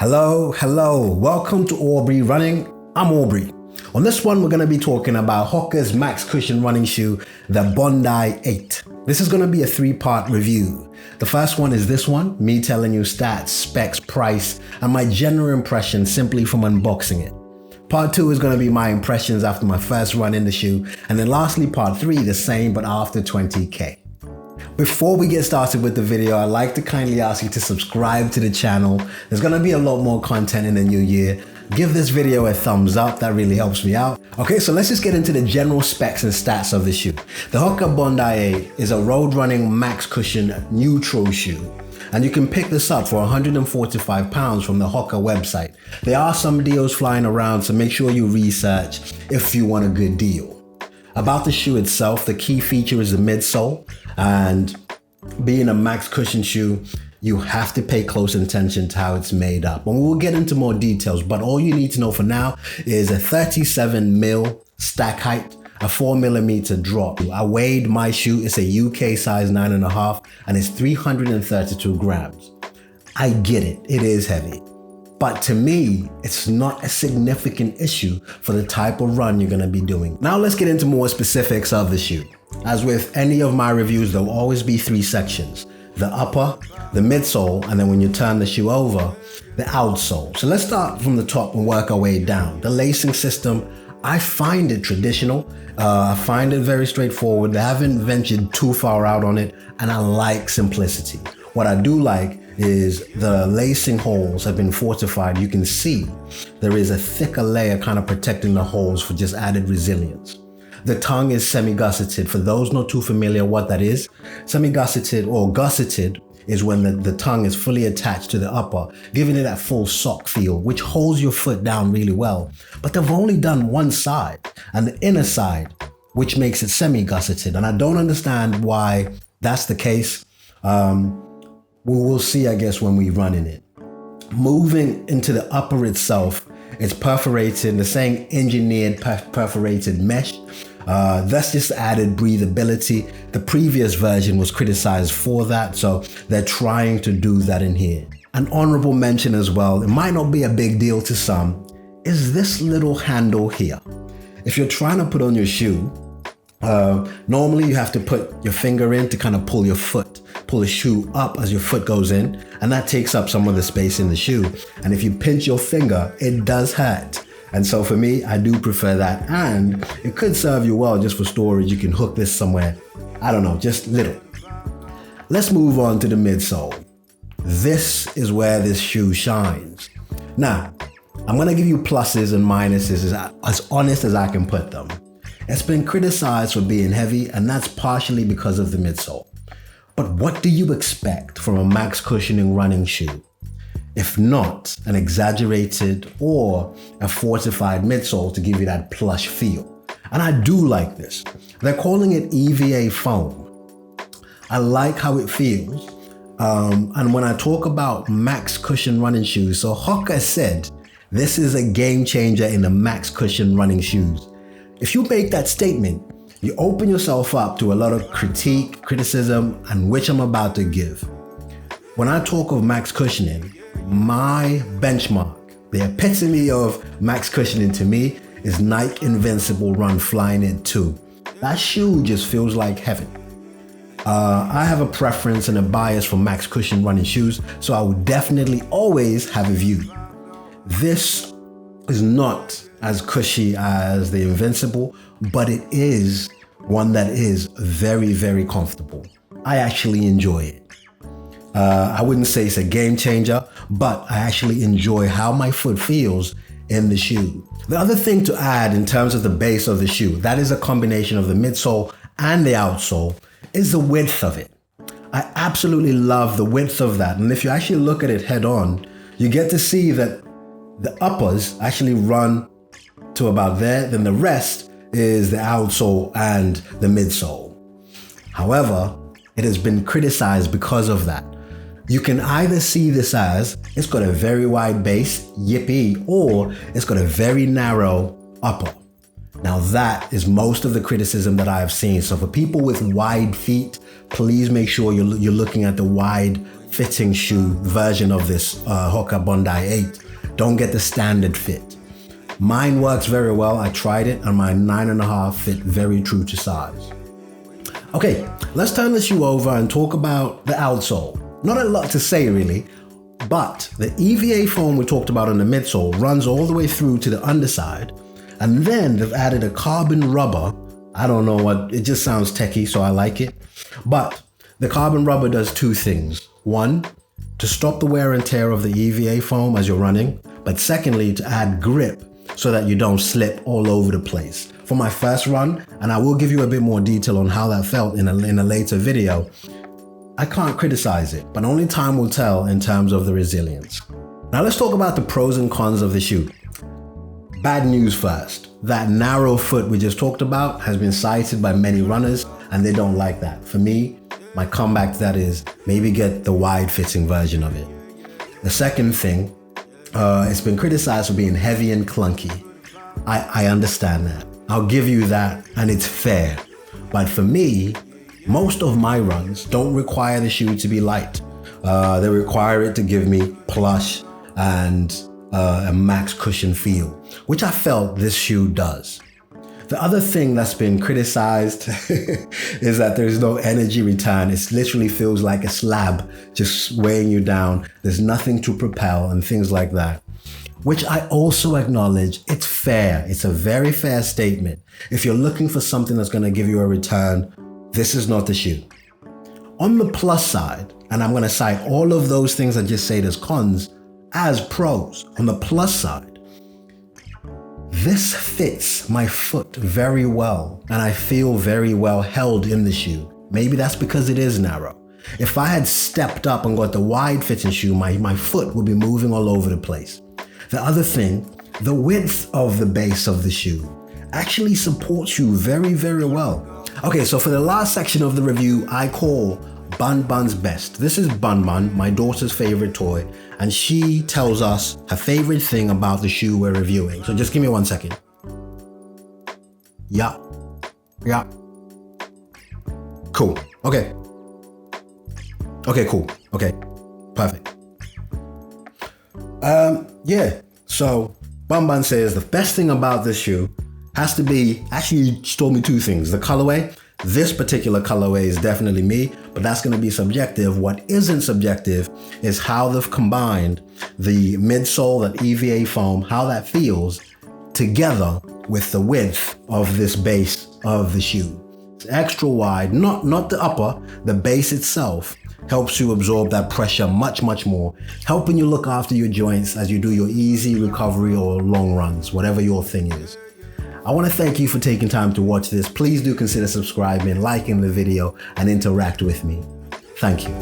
Hello. Welcome to Aubrey Running. I'm Aubrey. On this one, we're going to be talking about Hoka's max cushion running shoe, the Bondi 8. This is going to be a 3-part review. The first one is this one, me telling you stats, specs, price, and my general impression simply from unboxing it. Part 2 is going to be my impressions after my first run in the shoe. And then lastly, part 3, the same, but after 20K. Before we get started with the video, I'd like to kindly ask you to subscribe to the channel. There's going to be a lot more content in the new year. Give this video a thumbs up, that really helps me out. Okay, so let's just get into the general specs and stats of the shoe. The Hoka Bondi 8 is a road running max cushion neutral shoe. And you can pick this up for £145 from the Hoka website. There are some deals flying around, so make sure you research if you want a good deal. About the shoe itself, the key feature is the midsole, and being a max cushion shoe, you have to pay close attention to how it's made up. And we'll get into more details, but all you need to know for now is a 37mm stack height, a 4mm drop. I weighed my shoe, it's a UK size 9.5, and it's 332 grams. I get it, it is heavy. But to me, it's not a significant issue for the type of run you're gonna be doing. Now let's get into more specifics of the shoe. As with any of my reviews, there'll always be 3 sections. The upper, the midsole, and then when you turn the shoe over, the outsole. So let's start from the top and work our way down. The lacing system, I find it traditional. I find it very straightforward. They haven't ventured too far out on it, and I like simplicity. What I do like is the lacing holes have been fortified. You can see there is a thicker layer kind of protecting the holes for just added resilience. The tongue is semi-gusseted. For those not too familiar what that is, semi-gusseted or gusseted is when the tongue is fully attached to the upper, giving it that full sock feel, which holds your foot down really well. But they've only done one side, and the inner side, which makes it semi-gusseted. And I don't understand why that's the case. We will see, I guess, when we run in it. Moving into the upper itself, it's perforated, the saying engineered perforated mesh. That's just added breathability. The previous version was criticized for that, so they're trying to do that in here. An honorable mention as well, it might not be a big deal to some, is this little handle here. If you're trying to put on your shoe, normally you have to put your finger in to kind of pull the shoe up as your foot goes in, and that takes up some of the space in the shoe. And if you pinch your finger, it does hurt. And so for me, I do prefer that. And it could serve you well just for storage. You can hook this somewhere. I don't know, just little. Let's move on to the midsole. This is where this shoe shines. Now, I'm gonna give you pluses and minuses as honest as I can put them. It's been criticized for being heavy, and that's partially because of the midsole. But what do you expect from a max cushioning running shoe? If not an exaggerated or a fortified midsole to give you that plush feel. And I do like this. They're calling it EVA foam. I like how it feels. And when I talk about max cushion running shoes, so Hoka said this is a game changer in the max cushion running shoes. If you make that statement, you open yourself up to a lot of criticism, and which I'm about to give. When I talk of max cushioning, my benchmark, the epitome of max cushioning to me is Nike Invincible Run Flyknit 2. That shoe just feels like heaven. I have a preference and a bias for max cushion running shoes, so I would definitely always have a view. This is not as cushy as the Invincible, but it is one that is very, very comfortable. I actually enjoy it. I wouldn't say it's a game changer, but I actually enjoy how my foot feels in the shoe. The other thing to add in terms of the base of the shoe, that is a combination of the midsole and the outsole, is the width of it. I absolutely love the width of that. And if you actually look at it head on, you get to see that the uppers actually run to about there, then the rest is the outsole and the midsole. However, it has been criticized because of that. You can either see this as it's got a very wide base, yippee, or it's got a very narrow upper. Now that is most of the criticism that I have seen. So for people with wide feet, please make sure you're looking at the wide fitting shoe version of this Hoka Bondi 8. Don't get the standard fit. Mine works very well. I tried it and my 9.5 fit very true to size. Okay, let's turn the shoe over and talk about the outsole. Not a lot to say really, but the EVA foam we talked about on the midsole runs all the way through to the underside, and then they've added a carbon rubber. I don't know what, it just sounds techie, so I like it. But the carbon rubber does two things. One, to stop the wear and tear of the EVA foam as you're running, but secondly, to add grip so that you don't slip all over the place. For my first run, and I will give you a bit more detail on how that felt in a later video, I can't criticize it, but only time will tell in terms of the resilience. Now let's talk about the pros and cons of the shoe. Bad news first. That narrow foot we just talked about has been cited by many runners and they don't like that. For me, my comeback to that is maybe get the wide fitting version of it. The second thing, it's been criticized for being heavy and clunky. I understand that. I'll give you that and it's fair. But for me, most of my runs don't require the shoe to be light. They require it to give me plush and a max cushion feel, which I felt this shoe does. The other thing that's been criticized is that there's no energy return. It literally feels like a slab just weighing you down. There's nothing to propel and things like that, which I also acknowledge. It's fair. It's a very fair statement. If you're looking for something that's going to give you a return, this is not the shoe. On the plus side, and I'm going to cite all of those things I just said as cons as pros. On the plus side, this fits my foot very well and I feel very well held in the shoe. Maybe that's because it is narrow. If I had stepped up and got the wide fitting shoe, my foot would be moving all over the place. The other thing, the width of the base of the shoe actually supports you very, very well. Okay, so for the last section of the review, I call Bun Bun's best. This is Bun Bun, my daughter's favorite toy, and she tells us her favorite thing about the shoe we're reviewing. So just give me 1 second. Yeah. Cool. Okay, cool. Okay, perfect. Yeah, so Bun Bun says the best thing about this shoe has to be, actually she told me two things. The colorway, this particular colorway is definitely me, but that's gonna be subjective. What isn't subjective is how they've combined the midsole, that EVA foam, how that feels together with the width of this base of the shoe. It's extra wide, not the upper, the base itself helps you absorb that pressure much more, helping you look after your joints as you do your easy recovery or long runs, whatever your thing is. I want to thank you for taking time to watch this. Please do consider subscribing, liking the video, and interact with me. Thank you.